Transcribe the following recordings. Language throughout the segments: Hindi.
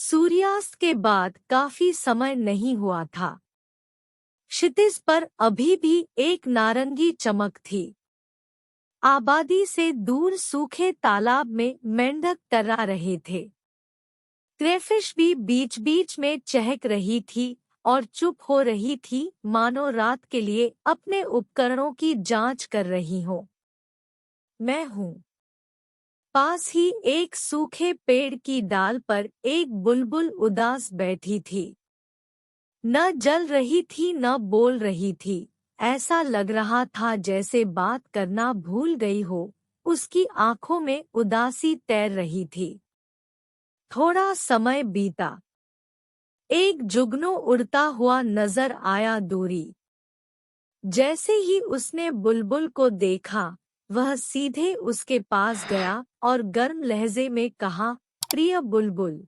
सूर्यास्त के बाद काफी समय नहीं हुआ था। क्षितिज पर अभी भी एक नारंगी चमक थी। आबादी से दूर सूखे तालाब में मेंढक तैरा रहे थे। क्रेफिश भी बीच बीच में चहक रही थी और चुप हो रही थी, मानो रात के लिए अपने उपकरणों की जांच कर रही हो। मैं हूँ। पास ही एक सूखे पेड़ की डाल पर एक बुलबुल उदास बैठी थी। न जल रही थी न बोल रही थी। ऐसा लग रहा था जैसे बात करना भूल गई हो। उसकी आंखों में उदासी तैर रही थी। थोड़ा समय बीता। एक जुगनू उड़ता हुआ नजर आया दूरी। जैसे ही उसने बुलबुल को देखा, वह सीधे उसके पास गया और गर्म लहजे में कहा, प्रिय बुलबुल,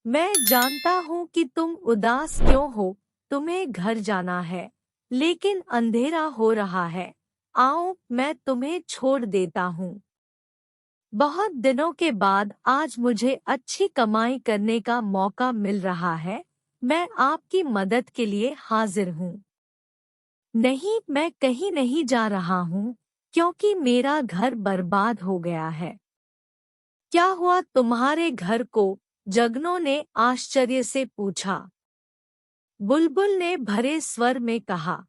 मैं जानता हूँ कि तुम उदास क्यों हो। तुम्हें घर जाना है, लेकिन अंधेरा हो रहा है। आओ, मैं तुम्हें छोड़ देता हूँ। बहुत दिनों के बाद आज मुझे अच्छी कमाई करने का मौका मिल रहा है। मैं आपकी मदद के लिए हाजिर हूँ। नहीं, मैं कहीं नहीं जा रहा हूँ, क्योंकि मेरा घर बर्बाद हो गया है। क्या हुआ तुम्हारे घर को? जगनों ने आश्चर्य से पूछा। बुलबुल ने भरे स्वर में कहा,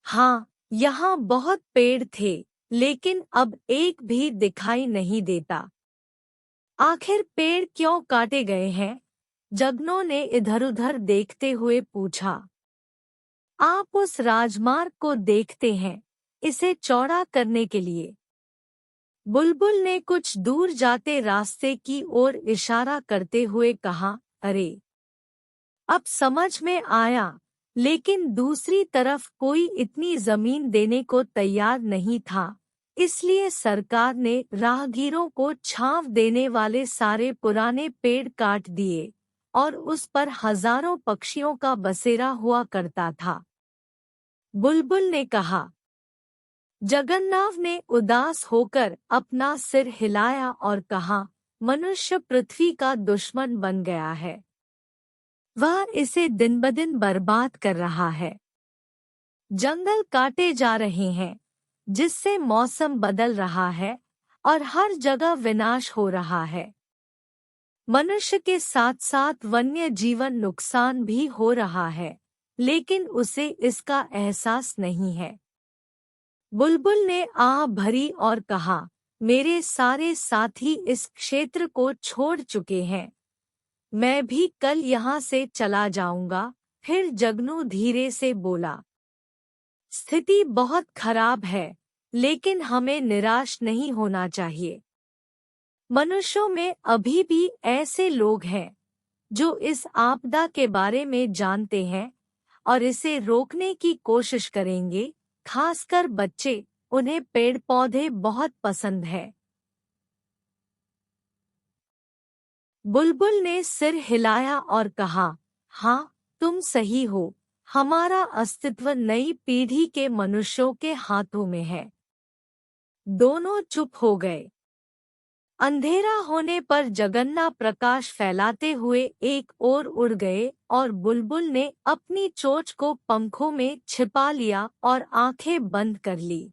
हाँ, यहाँ बहुत पेड़ थे, लेकिन अब एक भी दिखाई नहीं देता। आखिर पेड़ क्यों काटे गए हैं? जगनों ने इधर-उधर देखते हुए पूछा। आप उस राजमार्ग को देखते हैं, इसे चौड़ा करने के लिए। बुलबुल ने कुछ दूर जाते रास्ते की ओर इशारा करते हुए कहा, अरे, अब समझ में आया, लेकिन दूसरी तरफ कोई इतनी जमीन देने को तैयार नहीं था। इसलिए सरकार ने राहगीरों को छांव देने वाले सारे पुराने पेड़ काट दिए और उस पर हजारों पक्षियों का बसेरा हुआ करता था। बुलबुल ने कहा। जगन्नाथ ने उदास होकर अपना सिर हिलाया और कहा, मनुष्य पृथ्वी का दुश्मन बन गया है। वह इसे दिन-ब-दिन बर्बाद कर रहा है। जंगल काटे जा रहे हैं, जिससे मौसम बदल रहा है और हर जगह विनाश हो रहा है। मनुष्य के साथ-साथ वन्य जीवन नुकसान भी हो रहा है, लेकिन उसे इसका एहसास नहीं है। बुलबुल ने आह भरी और कहा, मेरे सारे साथी इस क्षेत्र को छोड़ चुके हैं। मैं भी कल यहाँ से चला जाऊंगा। फिर जगनू धीरे से बोला, स्थिति बहुत खराब है, लेकिन हमें निराश नहीं होना चाहिए। मनुष्यों में अभी भी ऐसे लोग हैं जो इस आपदा के बारे में जानते हैं और इसे रोकने की कोशिश करेंगे, खासकर बच्चे। उन्हें पेड़ पौधे बहुत पसंद है। बुलबुल ने सिर हिलाया और कहा, हाँ, तुम सही हो। हमारा अस्तित्व नई पीढ़ी के मनुष्यों के हाथों में है। दोनों चुप हो गए। अंधेरा होने पर जगन्ना प्रकाश फैलाते हुए एक ओर उड़ गए और बुलबुल ने अपनी चोंच को पंखों में छिपा लिया और आंखें बंद कर ली।